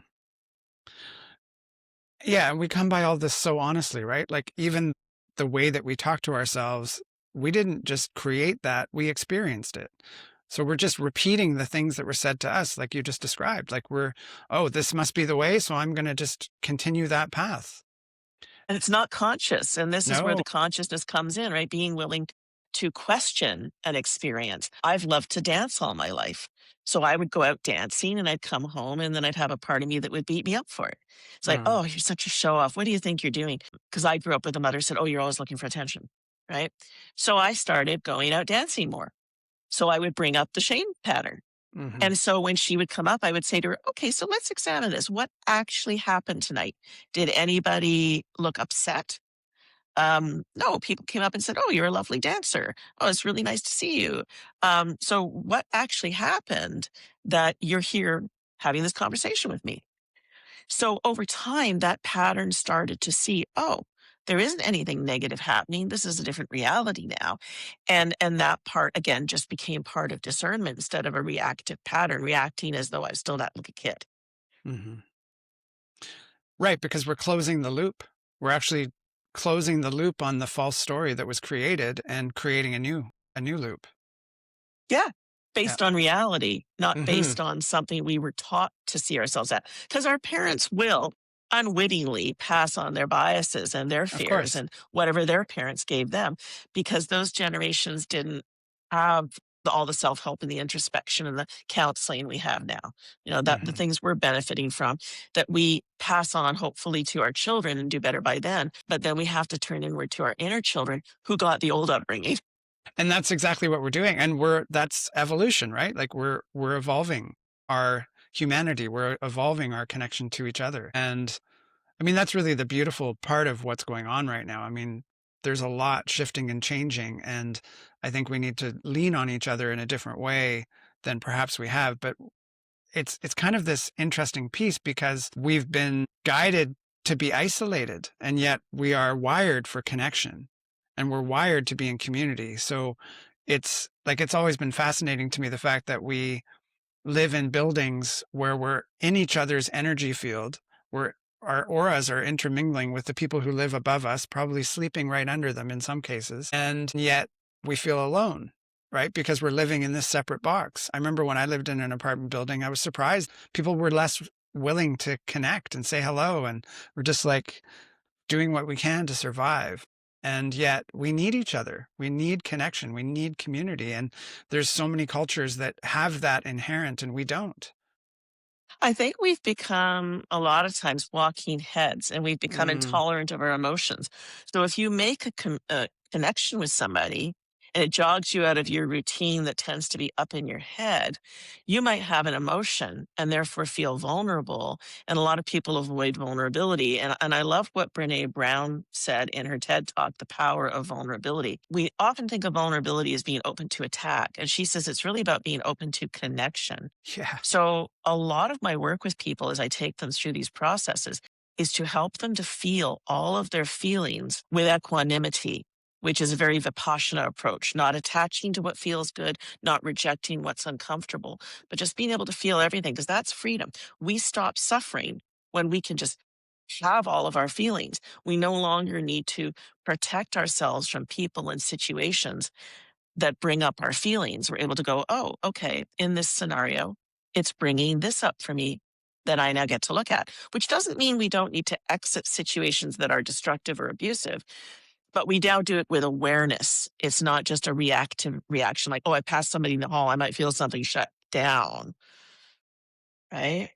[SPEAKER 1] Yeah, and we come by all this so honestly, right? Like even the way that we talk to ourselves, we didn't just create that, we experienced it. So we're just repeating the things that were said to us, like you just described. Like we're, oh, this must be the way, so I'm going to just continue that path.
[SPEAKER 2] And it's not conscious. And this is where
[SPEAKER 1] No.
[SPEAKER 2] the consciousness comes in, right? Being willing to question an experience. I've loved to dance all my life. So I would go out dancing and I'd come home and then I'd have a part of me that would beat me up for it. It's like,
[SPEAKER 1] Mm.
[SPEAKER 2] oh, you're such a show off. What do you think you're doing? Because I grew up with a mother who said, oh, you're always looking for attention. Right. So I started going out dancing more. So I would bring up the shame pattern.
[SPEAKER 1] Hmm.
[SPEAKER 2] And so when she would come up, I would say to her, okay, so let's examine this. What actually happened tonight? Did anybody look upset? No, people came up and said, oh, you're a lovely dancer. Oh, it's really nice to see you. So what actually happened that you're here having this conversation with me? So over time, that pattern started to see, oh, there isn't anything negative happening. This is a different reality now. And that part again just became part of discernment instead of a reactive pattern, reacting as though I was still that little kid.
[SPEAKER 1] Hmm. Right, because we're closing the loop. We're actually closing the loop on the false story that was created and creating a new loop.
[SPEAKER 2] Yeah.
[SPEAKER 1] Yeah.
[SPEAKER 2] Based on reality, not
[SPEAKER 1] Hmm.
[SPEAKER 2] based on something we were taught to see ourselves at. Because our parents will unwittingly pass on their biases and their
[SPEAKER 1] Of
[SPEAKER 2] fears
[SPEAKER 1] course.
[SPEAKER 2] and whatever their parents gave them, because those generations didn't have all the self-help and the introspection and the counseling we have now. That the
[SPEAKER 1] Hmm.
[SPEAKER 2] things we're benefiting from that we pass on hopefully to our children and do better by then. But then we have to turn inward to our inner children who got the old upbringing.
[SPEAKER 1] And that's exactly what we're doing. And that's evolution, right? Like we're evolving our humanity. We're evolving our connection to each other. And I mean, that's really the beautiful part of what's going on right now. I mean, there's a lot shifting and changing, and I think we need to lean on each other in a different way than perhaps we have. But it's kind of this interesting piece because we've been guided to be isolated, and yet we are wired for connection and we're wired to be in community. So it's always been fascinating to me, the fact that we live in buildings where we're in each other's energy field, where our auras are intermingling with the people who live above us, probably sleeping right under them in some cases. And yet we feel alone, right? Because we're living in this separate box. I remember when I lived in an apartment building, I was surprised people were less willing to connect and say hello. And we're just like doing what we can to survive. And yet we need each other. We need connection. We need community. And there's so many cultures that have that inherent and we don't.
[SPEAKER 2] I think we've become a lot of times walking heads and we've become
[SPEAKER 1] Mm,
[SPEAKER 2] intolerant of our emotions. So if you make a connection with somebody and it jogs you out of your routine that tends to be up in your head, you might have an emotion and therefore feel vulnerable. And a lot of people avoid vulnerability. And I love what Brene Brown said in her TED talk, The Power of Vulnerability. We often think of vulnerability as being open to attack. And she says it's really about being open to connection.
[SPEAKER 1] yeah.
[SPEAKER 2] So, a lot of my work with people as I take them through these processes is to help them to feel all of their feelings with equanimity, which is a very Vipassana approach, not attaching to what feels good, not rejecting what's uncomfortable, but just being able to feel everything, because that's freedom. We stop suffering when we can just have all of our feelings. We no longer need to protect ourselves from people and situations that bring up our feelings. We're able to go, oh, okay, in this scenario, it's bringing this up for me that I now get to look at, which doesn't mean we don't need to exit situations that are destructive or abusive, but we now do it with awareness. It's not just a reactive reaction like, oh, I passed somebody in the hall, I might feel something shut down, right?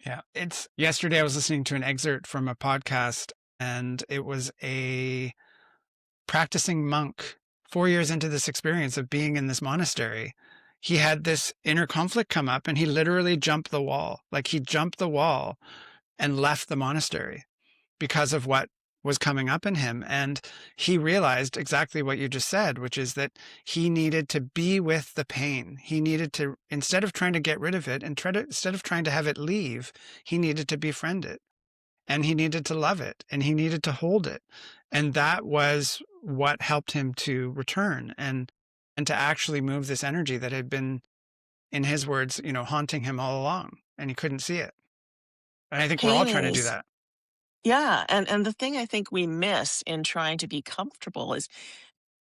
[SPEAKER 1] Yeah. It's yesterday I was listening to an excerpt from a podcast, and it was a practicing monk 4 years into this experience of being in this monastery. He had this inner conflict come up and he literally jumped the wall. Like he jumped the wall and left the monastery because of what was coming up in him. And he realized exactly what you just said, which is that he needed to be with the pain. He needed to, instead of trying to get rid of it and instead of trying to have it leave, he needed to befriend it and he needed to love it and he needed to hold it. And that was what helped him to return and to actually move this energy that had been, in his words, haunting him all along, and he couldn't see it. And I think we're all
[SPEAKER 2] Pain
[SPEAKER 1] trying to do
[SPEAKER 2] is,
[SPEAKER 1] that.
[SPEAKER 2] yeah. And the thing I think we miss in trying to be comfortable is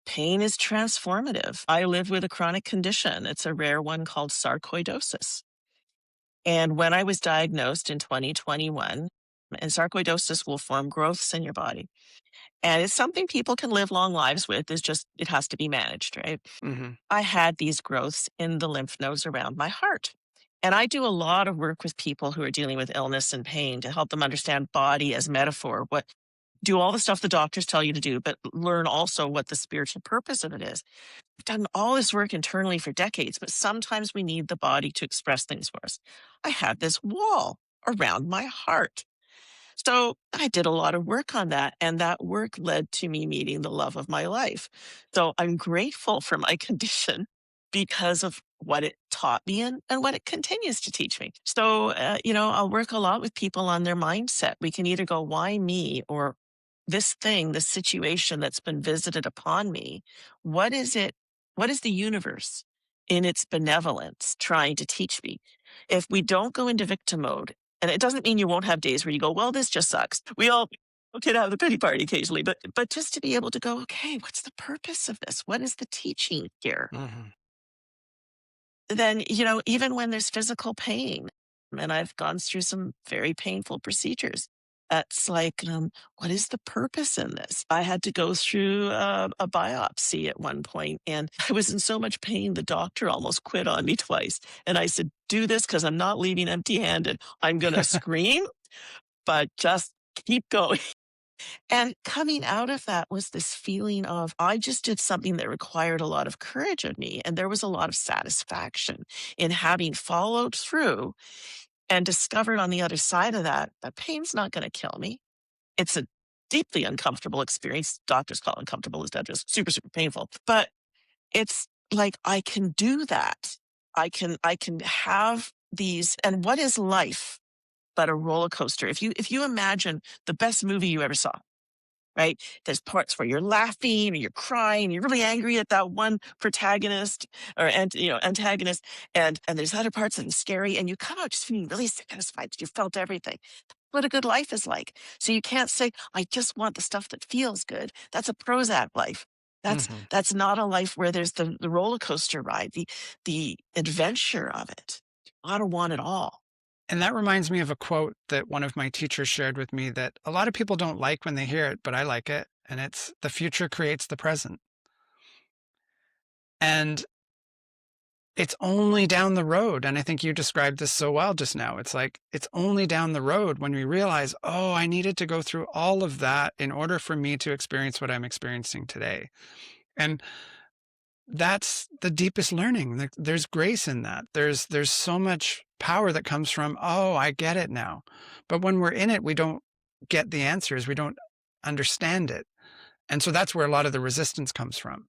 [SPEAKER 2] pain is transformative. I live with a chronic condition. It's a rare one called sarcoidosis. And when I was diagnosed in 2021, and sarcoidosis will form growths in your body. And it's something people can live long lives with. It's just, it has to be managed, right?
[SPEAKER 1] Mm-hmm.
[SPEAKER 2] I had these growths in the lymph nodes around my heart. And I do a lot of work with people who are dealing with illness and pain to help them understand body as metaphor. What do all the stuff the doctors tell you to do, but learn also what the spiritual purpose of it is. I've done all this work internally for decades, but sometimes we need the body to express things for us. I had this wall around my heart. So I did a lot of work on that, and that work led to me meeting the love of my life. So I'm grateful for my condition because of what it taught me and what it continues to teach me. So, I'll work a lot with people on their mindset. We can either go, why me? Or this thing, this situation that's been visited upon me, what is it? What is the universe in its benevolence trying to teach me? If we don't go into victim mode, and it doesn't mean you won't have days where you go, well, this just sucks. We all can have the pity party occasionally, but just to be able to go, okay, what's the purpose of this? What is the teaching here?
[SPEAKER 1] Mm-hmm.
[SPEAKER 2] Then, even when there's physical pain, and I've gone through some very painful procedures, that's like, what is the purpose in this? I had to go through a biopsy at one point, and I was in so much pain, the doctor almost quit on me twice. And I said, do this because I'm not leaving empty handed. I'm going to scream, but just keep going. And coming out of that was this feeling of I just did something that required a lot of courage of me. And there was a lot of satisfaction in having followed through and discovered on the other side of that, that pain's not going to kill me. It's a deeply uncomfortable experience. Doctors call it uncomfortable instead of just super, super painful. But it's like I can do that. I can have these. And what is life but a roller coaster? If you imagine the best movie you ever saw, right? There's parts where you're laughing or you're crying, you're really angry at that one protagonist or antagonist, and there's other parts that are scary, and you come out just feeling really satisfied that you felt everything. That's what a good life is like. So you can't say, I just want the stuff that feels good. That's a Prozac life. That's
[SPEAKER 1] Mm-hmm.
[SPEAKER 2] that's not a life where there's the roller coaster ride, the adventure of it. I don't want it all.
[SPEAKER 1] And that reminds me of a quote that one of my teachers shared with me that a lot of people don't like when they hear it, but I like it. And it's the future creates the present. And it's only down the road. And I think you described this so well just now. It's like, it's only down the road when we realize, oh, I needed to go through all of that in order for me to experience what I'm experiencing today. And that's the deepest learning. There's grace in that. There's so much power that comes from, oh, I get it now. But when we're in it, we don't get the answers. We don't understand it. And so that's where a lot of the resistance comes from.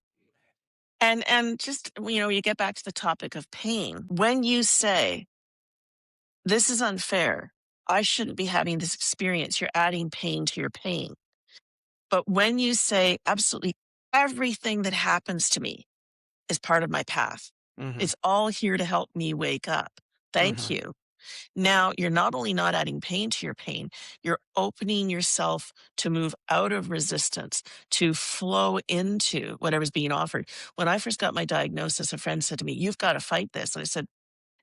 [SPEAKER 2] And just you get back to the topic of pain. When you say this is unfair, I shouldn't be having this experience, you're adding pain to your pain. But when you say absolutely everything that happens to me is part of my path,
[SPEAKER 1] Hmm.
[SPEAKER 2] it's all here to help me wake up. Thank
[SPEAKER 1] Hmm.
[SPEAKER 2] you. Now, you're not only not adding pain to your pain, you're opening yourself to move out of resistance, to flow into whatever's being offered. When I first got my diagnosis, a friend said to me, you've got to fight this. And I said,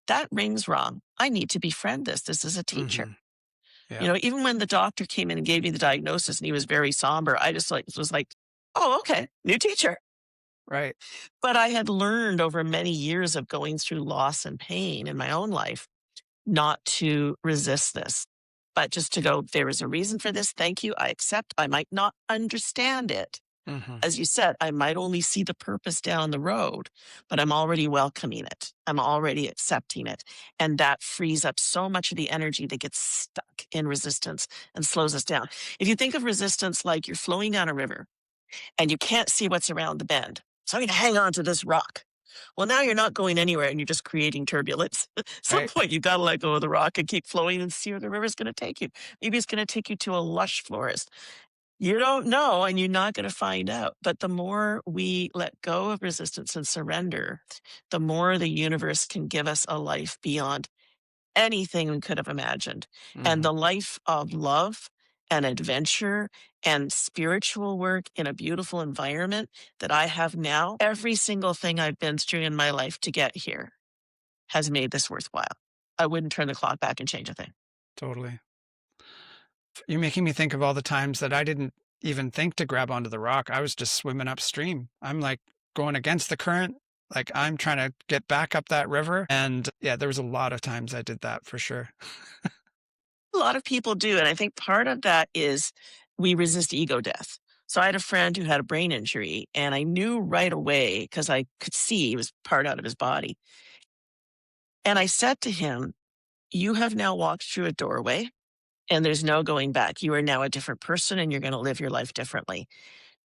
[SPEAKER 2] that rings wrong. I need to befriend this. This is a teacher.
[SPEAKER 1] Hmm. Yeah.
[SPEAKER 2] Even when the doctor came in and gave me the diagnosis and he was very somber, I just was like, oh, okay, new teacher.
[SPEAKER 1] Right.
[SPEAKER 2] But I had learned over many years of going through loss and pain in my own life not to resist this, but just to go, there is a reason for this. Thank you. I accept. I might not understand it.
[SPEAKER 1] Hmm.
[SPEAKER 2] As you said, I might only see the purpose down the road, but I'm already welcoming it. I'm already accepting it. And that frees up so much of the energy that gets stuck in resistance and slows us down. If you think of resistance like you're flowing down a river and you can't see what's around the bend, so I'm going to hang on to this rock. Well, now you're not going anywhere and you're just creating turbulence. At some
[SPEAKER 1] Right.
[SPEAKER 2] point, you've got to let go of the rock and keep flowing and see where the river's going to take you. Maybe it's going to take you to a lush forest. You don't know, and you're not going to find out. But the more we let go of resistance and surrender, the more the universe can give us a life beyond anything we could have imagined. And
[SPEAKER 1] Hmm.
[SPEAKER 2] the life of love and adventure and spiritual work in a beautiful environment that I have now, every single thing I've been through in my life to get here has made this worthwhile. I wouldn't turn the clock back and change a thing.
[SPEAKER 1] Totally. You're making me think of all the times that I didn't even think to grab onto the rock. I was just swimming upstream. I'm like going against the current. Like I'm trying to get back up that river. And yeah, there was a lot of times I did that for sure.
[SPEAKER 2] A lot of people do. And I think part of that is we resist ego death. So I had a friend who had a brain injury, and I knew right away because I could see it was part out of his body. And I said to him, "You have now walked through a doorway and there's no going back. You are now a different person and you're going to live your life differently."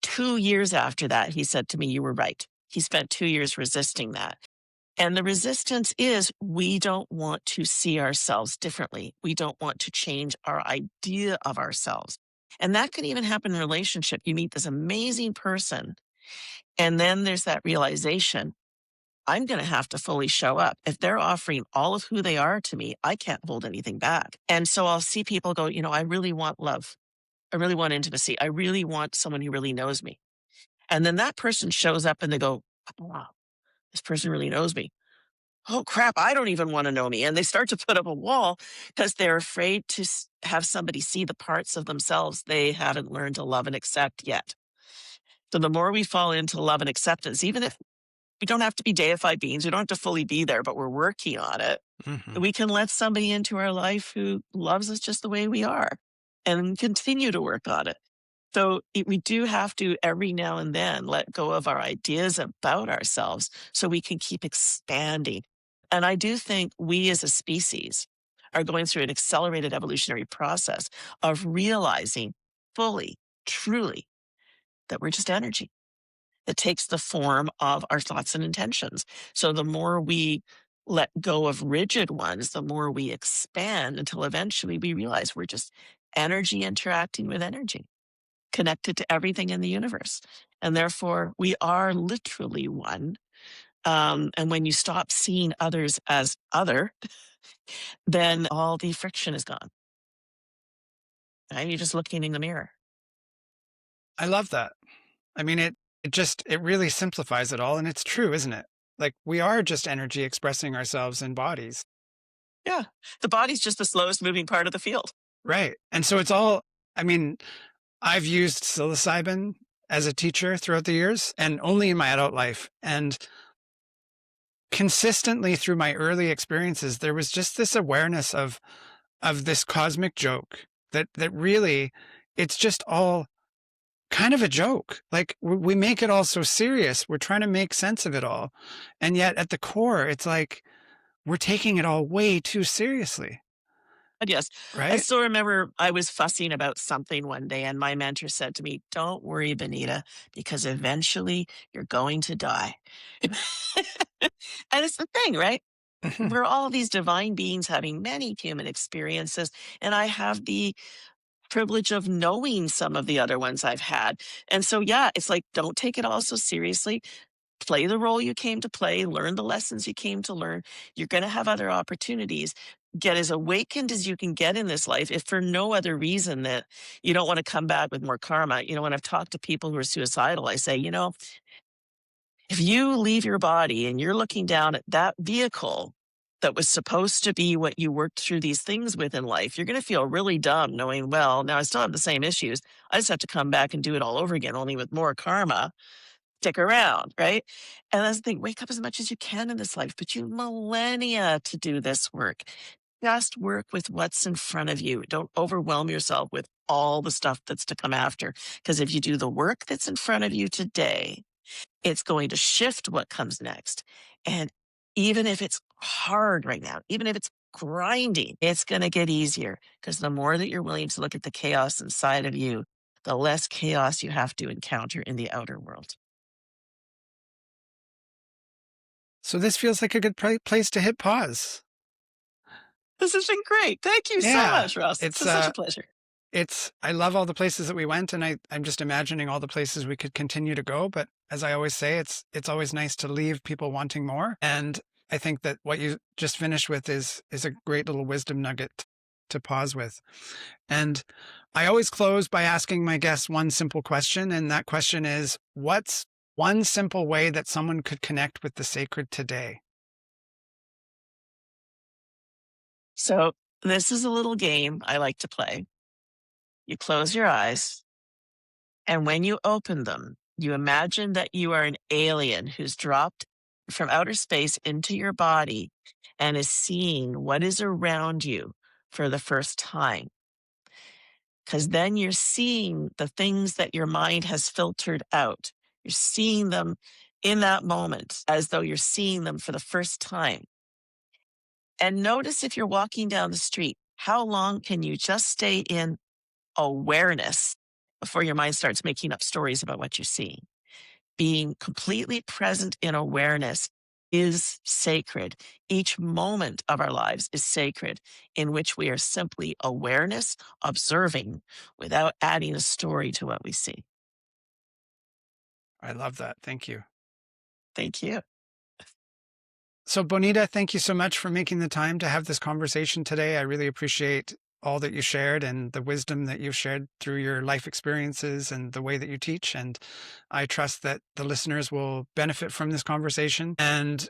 [SPEAKER 2] 2 years after that, he said to me, "You were right." He spent 2 years resisting that. And the resistance is we don't want to see ourselves differently. We don't want to change our idea of ourselves. And that can even happen in a relationship. You meet this amazing person, and then there's that realization I'm going to have to fully show up. If they're offering all of who they are to me, I can't hold anything back. And so I'll see people go, I really want love. I really want intimacy. I really want someone who really knows me. And then that person shows up and they go, wow, this person really knows me. Oh crap, I don't even want to know me. And they start to put up a wall because they're afraid to have somebody see the parts of themselves they haven't learned to love and accept yet. So the more we fall into love and acceptance, even if we don't have to be deified beings, we don't have to fully be there, but we're working on it,
[SPEAKER 1] Hmm.
[SPEAKER 2] we can let somebody into our life who loves us just the way we are and continue to work on it. So we do have to every now and then let go of our ideas about ourselves so we can keep expanding. And I do think we as a species are going through an accelerated evolutionary process of realizing fully, truly, that we're just energy. It takes the form of our thoughts and intentions. So the more we let go of rigid ones, the more we expand until eventually we realize we're just energy interacting with energy, connected to everything in the universe. And therefore, we are literally one. And when you stop seeing others as other, then all the friction is gone. Right? You're just looking in the mirror.
[SPEAKER 1] I love that. I mean, it really simplifies it all. And it's true, isn't it? Like we are just energy expressing ourselves in bodies.
[SPEAKER 2] Yeah. The body's just the slowest moving part of the field.
[SPEAKER 1] Right. And so it's all, I mean, I've used psilocybin as a teacher throughout the years and only in my adult life. And consistently through my early experiences, there was just this awareness of this cosmic joke that really it's just all kind of a joke. Like we make it all so serious. We're trying to make sense of it all. And yet at the core, it's like we're taking it all way too seriously.
[SPEAKER 2] But yes, I
[SPEAKER 1] Right?
[SPEAKER 2] still remember I was fussing about something one day, and my mentor said to me, "Don't worry, Bonita, because eventually you're going to die." And it's the thing, right?
[SPEAKER 1] Mhm.
[SPEAKER 2] We're all these divine beings having many human experiences, and I have the privilege of knowing some of the other ones I've had. And so, yeah, it's like, don't take it all so seriously. Play the role you came to play, learn the lessons you came to learn. You're going to have other opportunities. Get as awakened as you can get in this life, if for no other reason that you don't want to come back with more karma. When I've talked to people who are suicidal, I say, if you leave your body and you're looking down at that vehicle that was supposed to be what you worked through these things with in life, you're going to feel really dumb knowing, well, now I still have the same issues. I just have to come back and do it all over again, only with more karma. Stick around, right? And that's the thing, wake up as much as you can in this life, but you have millennia to do this work. Just work with what's in front of you. Don't overwhelm yourself with all the stuff that's to come after. Because if you do the work that's in front of you today, it's going to shift what comes next. And even if it's hard right now, even if it's grinding, it's going to get easier because the more that you're willing to look at the chaos inside of you, the less chaos you have to encounter in the outer world.
[SPEAKER 1] So this feels like a good place to hit pause.
[SPEAKER 2] This has been great. Thank you so
[SPEAKER 1] Yeah.
[SPEAKER 2] much, Ross. This
[SPEAKER 1] It's
[SPEAKER 2] is such a pleasure.
[SPEAKER 1] I love all the places that we went and I'm just imagining all the places we could continue to go. But as I always say, it's always nice to leave people wanting more. And I think that what you just finished with is a great little wisdom nugget to pause with. And I always close by asking my guests one simple question. And that question is, what's one simple way that someone could connect with the sacred today?
[SPEAKER 2] So, this is a little game I like to play. You close your eyes, and when you open them, you imagine that you are an alien who's dropped from outer space into your body and is seeing what is around you for the first time. Because then you're seeing the things that your mind has filtered out. You're seeing them in that moment as though you're seeing them for the first time. And notice if you're walking down the street, how long can you just stay in awareness before your mind starts making up stories about what you're seeing? Being completely present in awareness is sacred. Each moment of our lives is sacred, in which we are simply awareness, observing, without adding a story to what we see.
[SPEAKER 1] I love that. Thank you.
[SPEAKER 2] Thank you.
[SPEAKER 1] So, Bonita, thank you so much for making the time to have this conversation today. I really appreciate all that you shared and the wisdom that you've shared through your life experiences and the way that you teach. And I trust that the listeners will benefit from this conversation. And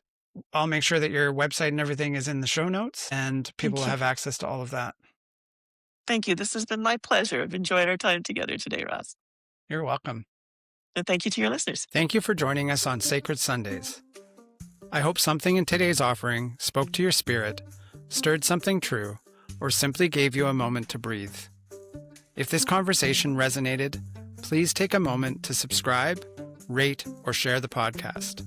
[SPEAKER 1] I'll make sure that your website and everything is in the show notes and people will
[SPEAKER 2] Thank you.
[SPEAKER 1] have access to all of that.
[SPEAKER 2] Thank you. This has been my pleasure. I've enjoyed our time together today, Ross.
[SPEAKER 1] You're welcome.
[SPEAKER 2] And thank you to your listeners.
[SPEAKER 1] Thank you for joining us on Sacred Sundays. I hope something in today's offering spoke to your spirit, stirred something true, or simply gave you a moment to breathe. If this conversation resonated, please take a moment to subscribe, rate, or share the podcast.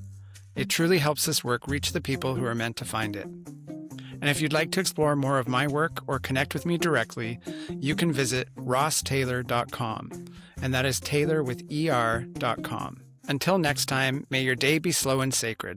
[SPEAKER 1] It truly helps this work reach the people who are meant to find it. And if you'd like to explore more of my work or connect with me directly, you can visit rosstayler.com, and that is Tayler with ER.com. Until next time, may your day be slow and sacred.